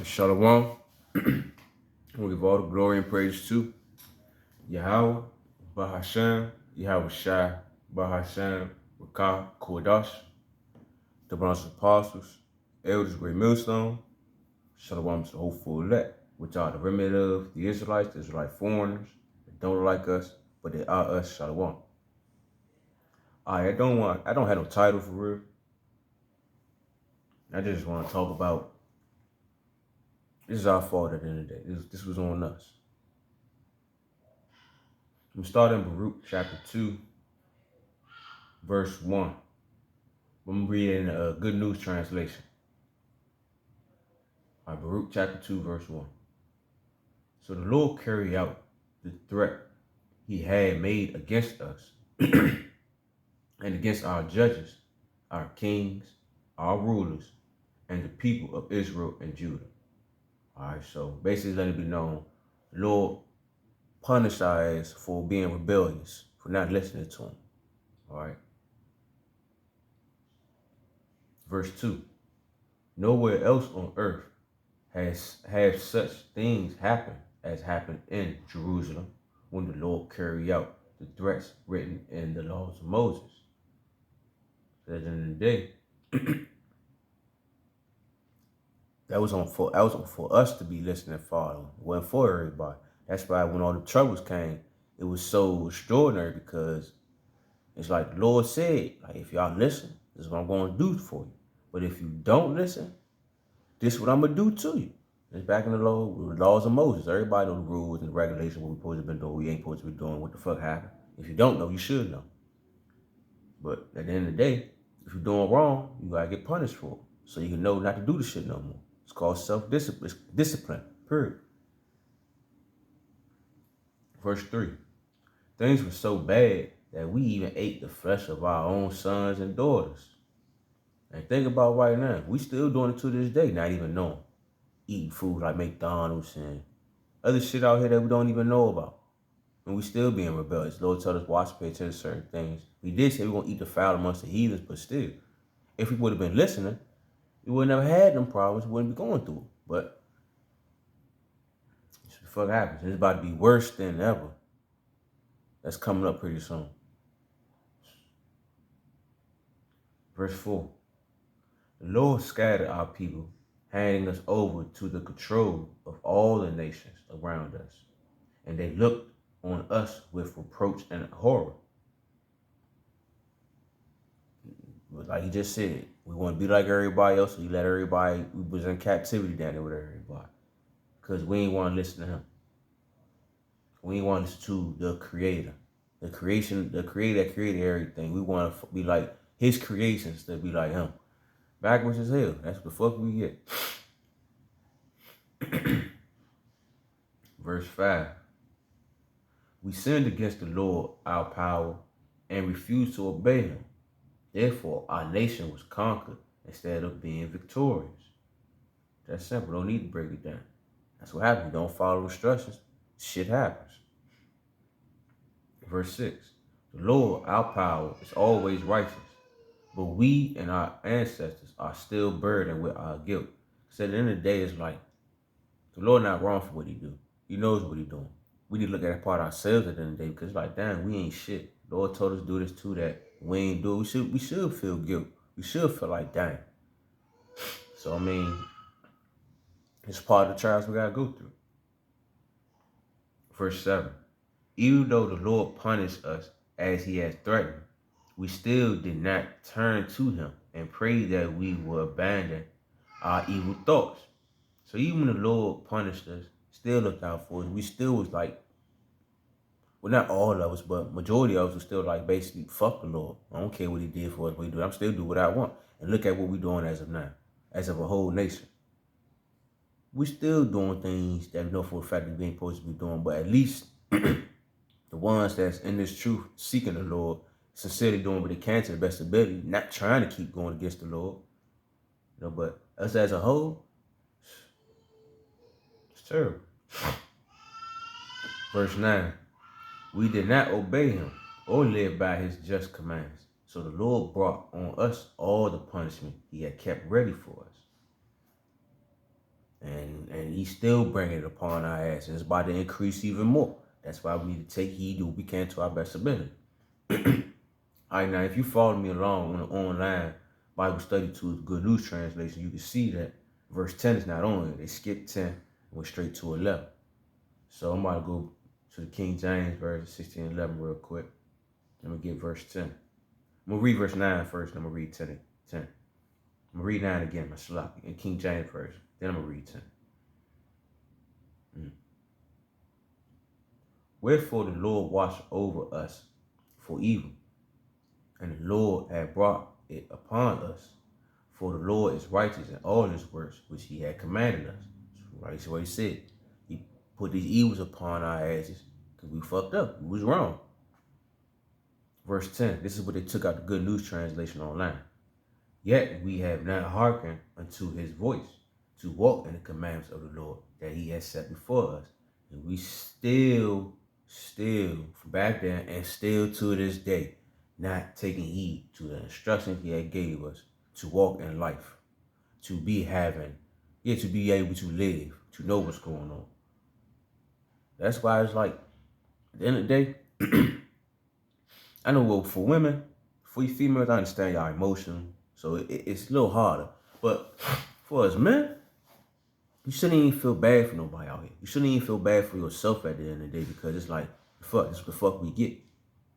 Shalom. We give all the glory and praise to Yahweh, Bahashem, Yahweh Shai, Bahashem, Rakah, Kodash, the bronze apostles, elders, great millstone, Shalom to the hopeful elect, which are the remnant of the Israelites, the Israelite foreigners, that don't look like us, but they are us, Shalom. I don't have no title for real. I just want to talk about this is our fault at the end of the day. This was on us. I'm starting Baruch chapter 2, verse 1. I'm reading a Good News translation. Baruch chapter 2, verse 1. So the Lord carried out the threat he had made against us and against our judges, our kings, our rulers, and the people of Israel and Judah. All right, so basically let it be known, the Lord punished our ass for being rebellious, for not listening to him. All right. Verse 2. Nowhere else on earth have such things happen as happened in Jerusalem when the Lord carried out the threats written in the laws of Moses. At the end of the day, that was for us to be listening and following. It wasn't for everybody. That's why when all the troubles came, it was so extraordinary because it's like the Lord said, like, if y'all listen, this is what I'm going to do for you. But if you don't listen, this is what I'm going to do to you. It's back in the laws of Moses. Everybody know the rules and the regulations, what we're supposed to be doing, what we ain't supposed to be doing, what the fuck happened. If you don't know, you should know. But at the end of the day, if you're doing wrong, you gotta get punished for it. So you can know not to do the shit no more. It's called self-discipline. It's discipline, period. Verse 3. Things were so bad that we even ate the flesh of our own sons and daughters. And think about right now, we still doing it to this day, not even knowing. Eating food like McDonald's and other shit out here that we don't even know about. And we still being rebellious. The Lord told us watch, pay attention to certain things. We did say we're gonna eat the fowl amongst the heathens, but still, if we would have been listening, we would never had them problems. We wouldn't be going through it. But that's what the fuck happens. It's about to be worse than ever. That's coming up pretty soon. Verse 4. The Lord scattered our people, handing us over to the control of all the nations around us. And they looked on us with reproach and horror. But like he just said, we want to be like everybody else. So he let everybody, we was in captivity down there with everybody. Because we ain't want to listen to him. We ain't want to listen to the creator. The creator that created everything. We want to be like his creations to be like him. Backwards as hell. That's what the fuck we get. Verse 5. We sinned against the Lord, our power, and refused to obey him. Therefore, our nation was conquered instead of being victorious. That's simple. Don't need to break it down. That's what happens. You don't follow instructions. Shit happens. Verse 6. The Lord, our power, is always righteous, but we and our ancestors are still burdened with our guilt. So at the end of the day, it's like, the Lord not wrong for what he do. He knows what he doing. We need to look at that part ourselves at the end of the day because it's like, damn, we ain't shit. The Lord told us to do this too, that we ain't do it. We should feel guilt. We should feel like, damn. So, I mean, it's part of the trials we got to go through. Verse 7. Even though the Lord punished us as he has threatened, we still did not turn to him and pray that we would abandon our evil thoughts. So even when the Lord punished us, still looked out for us, we still was like, well, not all of us, but majority of us was still like, basically, fuck the Lord. I don't care what he did for us, what he do. I'm still do what I want. And look at what we're doing as of now, as of a whole nation. We're still doing things that we know for a fact that we ain't supposed to be doing, but at least the ones that's in this truth, seeking the Lord, sincerely doing what they can to the best ability, not trying to keep going against the Lord. You know, but us as a whole, it's terrible. Verse 9. We did not obey him or live by his just commands. So the Lord brought on us all the punishment he had kept ready for us. he's still bringing it upon our ass, and it's about to increase even more. That's why we need to take heed, do what we can to our best ability. All right, now if you follow me along on the online Bible study tools, Good News Translation, you can see that verse 10 is not on it. They skipped 10 and went straight to 11. So I'm about to go to the King James version 16:11 real quick. I'm gonna get verse 10. I'm gonna read verse 9 first, and I'm gonna read 10. I'm gonna read 9 again, my sloppy, in King James version. Then I'm gonna read 10. Wherefore the Lord watched over us for evil, and the Lord had brought it upon us. For the Lord is righteous in all his works which he had commanded us. Right, that's what he said. He put these evils upon our asses because we fucked up. We was wrong. Verse 10, this is what they took out the Good News Translation online. Yet we have not hearkened unto his voice to walk in the commandments of the Lord that he has set before us. And we still from back then and still to this day, not taking heed to the instructions he had gave us to walk in life, to be able to live, to know what's going on. That's why it's like, at the end of the day, I know, well, for women, for you females, I understand y'all emotional, so it's a little harder. But for us men, you shouldn't even feel bad for nobody out here. You shouldn't even feel bad for yourself at the end of the day, because it's like, fuck, this is what the fuck we get.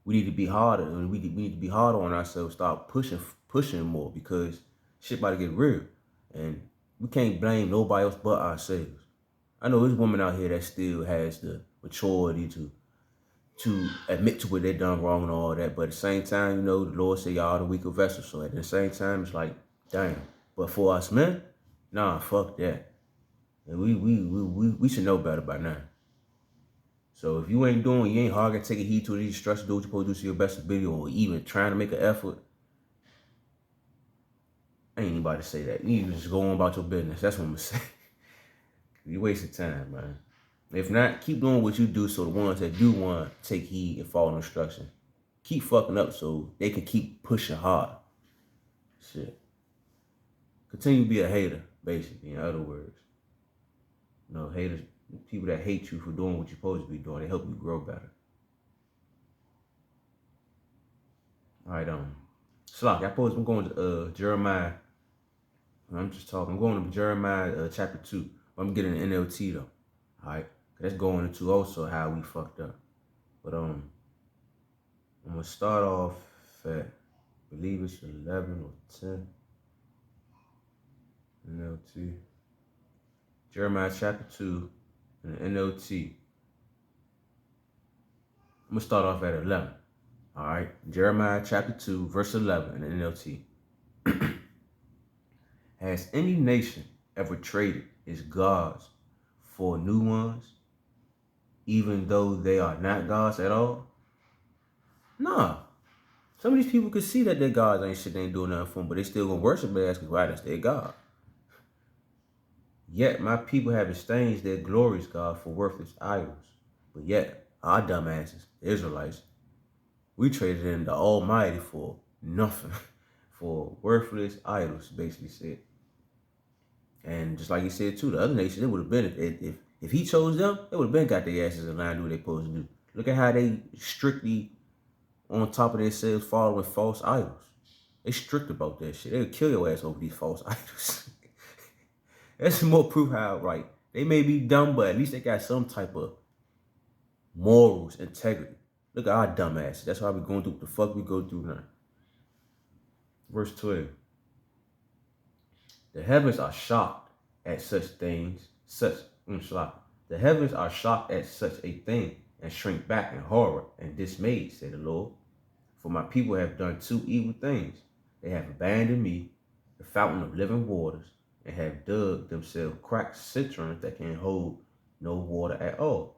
We need to be harder. We need to be harder on ourselves. Start pushing more, because shit about to get real, and we can't blame nobody else but ourselves. I know there's women out here that still has the maturity to admit to what they done wrong and all that, but at the same time, the Lord say y'all the weaker vessel. So at the same time, it's like, damn. But for us men, nah, fuck that. And we should know better by now. So if you ain't hard to take a heed to these instructions, do what you're supposed to do to your best ability, or even trying to make an effort, ain't anybody say that. You need to just go on about your business. That's what I'm gonna say. You wasting time, man. If not, keep doing what you do, so the ones that do want to take heed and follow instruction, keep fucking up so they can keep pushing hard. Shit. Continue to be a hater, basically, in other words. Haters, people that hate you for doing what you're supposed to be doing, they help you grow better. All right, Slock, I'm going to Jeremiah. I'm just talking. I'm going to Jeremiah chapter 2. I'm getting an NLT though. All right, that's going into also how we fucked up. But I'm gonna start off at, I believe it's 11 or 10. NLT. Jeremiah chapter 2 and NLT. I'm gonna start off at 11. All right, Jeremiah chapter 2, verse 11 in NLT. Has any nation ever traded its gods for new ones, even though they are not gods at all? Nah. Some of these people could see that their gods ain't shit, they ain't doing nothing for them, but they still gonna worship their ass because why? That's their God. Yet my people have exchanged their glorious God for worthless idols. But yet, our dumbasses, the Israelites, we traded in the Almighty for nothing, for worthless idols, basically said. And just like he said too, the other nations, it would have been, if he chose them, it would have been got their asses in line to do what they supposed to do. Look at how they strictly on top of themselves following false idols. They strict about that shit. They would kill your ass over these false idols. That's more proof how, right, they may be dumb, but at least they got some type of morals, integrity. Look at our dumb asses. That's why we're going through what the fuck we go through now. Verse 12. The heavens are shocked at such things, the heavens are shocked at such a thing, and shrink back in horror and dismayed, said the Lord. For my people have done two evil things. They have abandoned me, the fountain of living waters, and have dug themselves cracked cisterns that can hold no water at all.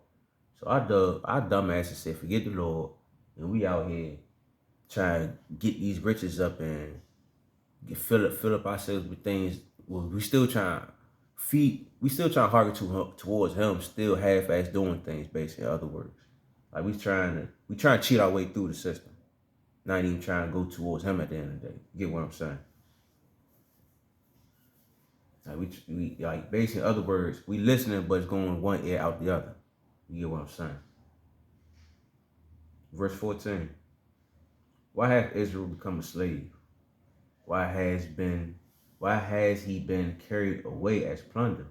So our dumbasses said, forget the Lord, and we out here trying to get these riches up and fill up ourselves with things. Well, we still trying to harken towards him, still half-ass doing things, basically, in other words. Like we trying to cheat our way through the system. Not even trying to go towards him at the end of the day. You get what I'm saying? We like basically, in other words, we listening, but it's going one ear out the other. You get what I'm saying? Verse 14. Why hath Israel become a slave? Why has he been carried away as plunder?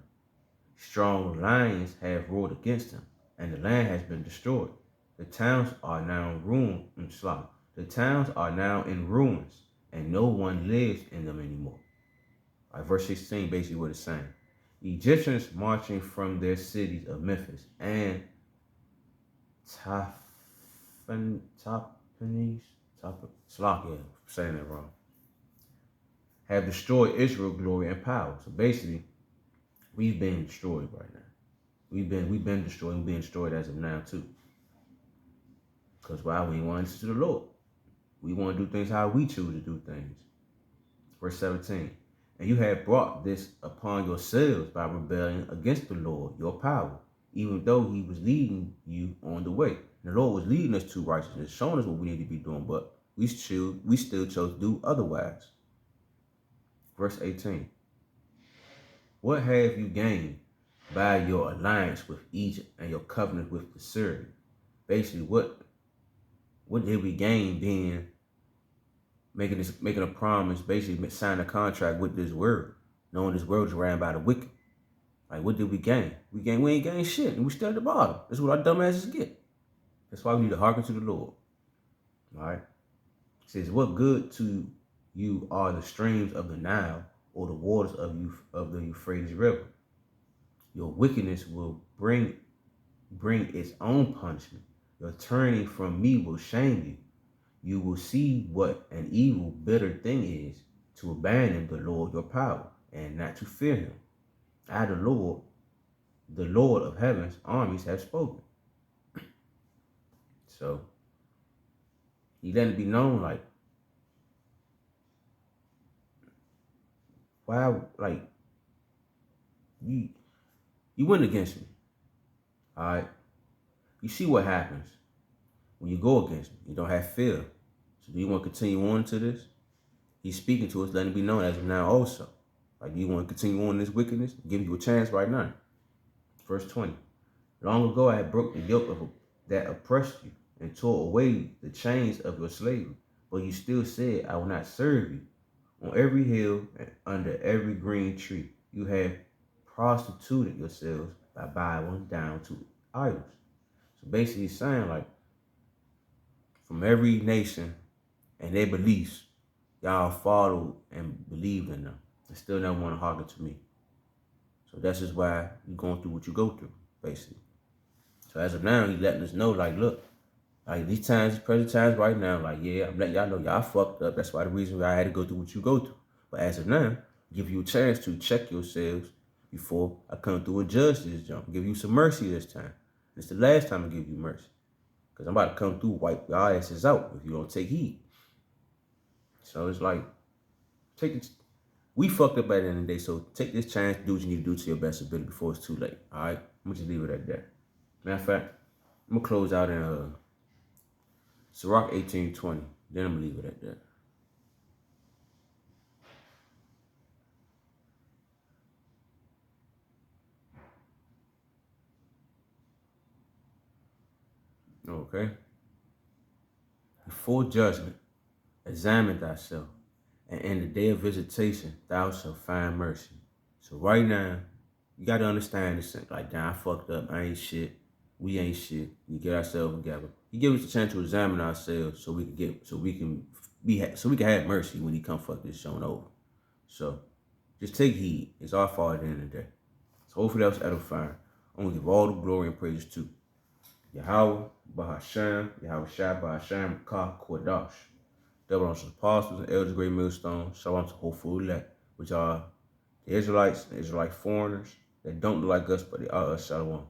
Strong lions have roared against him, and the land has been destroyed. The towns are now ruined and slaughtered. The towns are now in ruins, and no one lives in them anymore. Right, verse 16, basically what it's saying. The Egyptians marching from their cities of Memphis and Slakia, saying it wrong, have destroyed Israel, glory and power. So basically, we've been destroyed right now. We've been destroyed. We're being destroyed as of now too. Because why? We want to listen to the Lord. We want to do things how we choose to do things. Verse 17. And you have brought this upon yourselves by rebelling against the Lord, your power, even though he was leading you on the way. And the Lord was leading us to righteousness, showing us what we need to be doing, but we still chose to do otherwise. Verse 18. What have you gained by your alliance with Egypt and your covenant with the Syrians? Basically, what did we gain being making a promise, basically signing a contract with this world, knowing this world is ran by the wicked? Like, what did we gain? We ain't gained shit, and we still at the bottom. That's what our dumb asses get. That's why we need to hearken to the Lord. All right. It says, what good to you are the streams of the Nile or the waters of the Euphrates River? Your wickedness will bring its own punishment. Your turning from me will shame you. You will see what an evil, bitter thing is to abandon the Lord your power and not to fear him. I, the Lord of heaven's armies, have spoken. So he letting it be known, like, why, like, you went against me. All right. You see what happens when you go against me. You don't have fear. So do you want to continue on to this? He's speaking to us, letting it be known as of now also. Like, do you want to continue on this wickedness? Give you a chance right now. Verse 20. Long ago I had broke the yoke that oppressed you and tore away the chains of your slavery. But you still said, I will not serve you. On every hill and under every green tree, you have prostituted yourselves by bowing down to idols. So basically he's saying, like, from every nation and their beliefs, y'all followed and believed in them and still never want to hearken to me. So that's just why you're going through what you go through, basically. So as of now, he's letting us know, like, look, like these present times right now, like, yeah, I'm letting y'all know y'all fucked up. That's why the reason why I had to go through what you go through. But as of now, give you a chance to check yourselves before I come through and judge this jump. Give you some mercy this time. It's the last time I give you mercy. Because I'm about to come through, wipe your asses out if you don't take heed. So it's like, we fucked up at the end of the day, so take this chance, do what you need to do to your best ability before it's too late. All right? I'm going to just leave it at that. Matter of fact, I'm going to close out in Sirach 18:20. Then I'm going to leave it at that. Okay? Before judgment, examine thyself, and in the day of visitation, thou shalt find mercy. So right now, you got to understand this thing. Like, damn, I fucked up. I ain't shit. We ain't shit. We get ourselves together. He gives us a chance to examine ourselves so we can have mercy when he come fuck this show over. So just take heed. It's our fault at the end of the day. So hopefully that was edifying. I'm gonna give all the glory and praise to Yahweh, Bahasham, Yahweh Shai, Bahasham, Ka, Kodash. Double on to the apostles and elders, great millstone. Shalom to hopeful elect, which are the Israelites, the Israelite foreigners that don't look like us, but they are us. Shalom.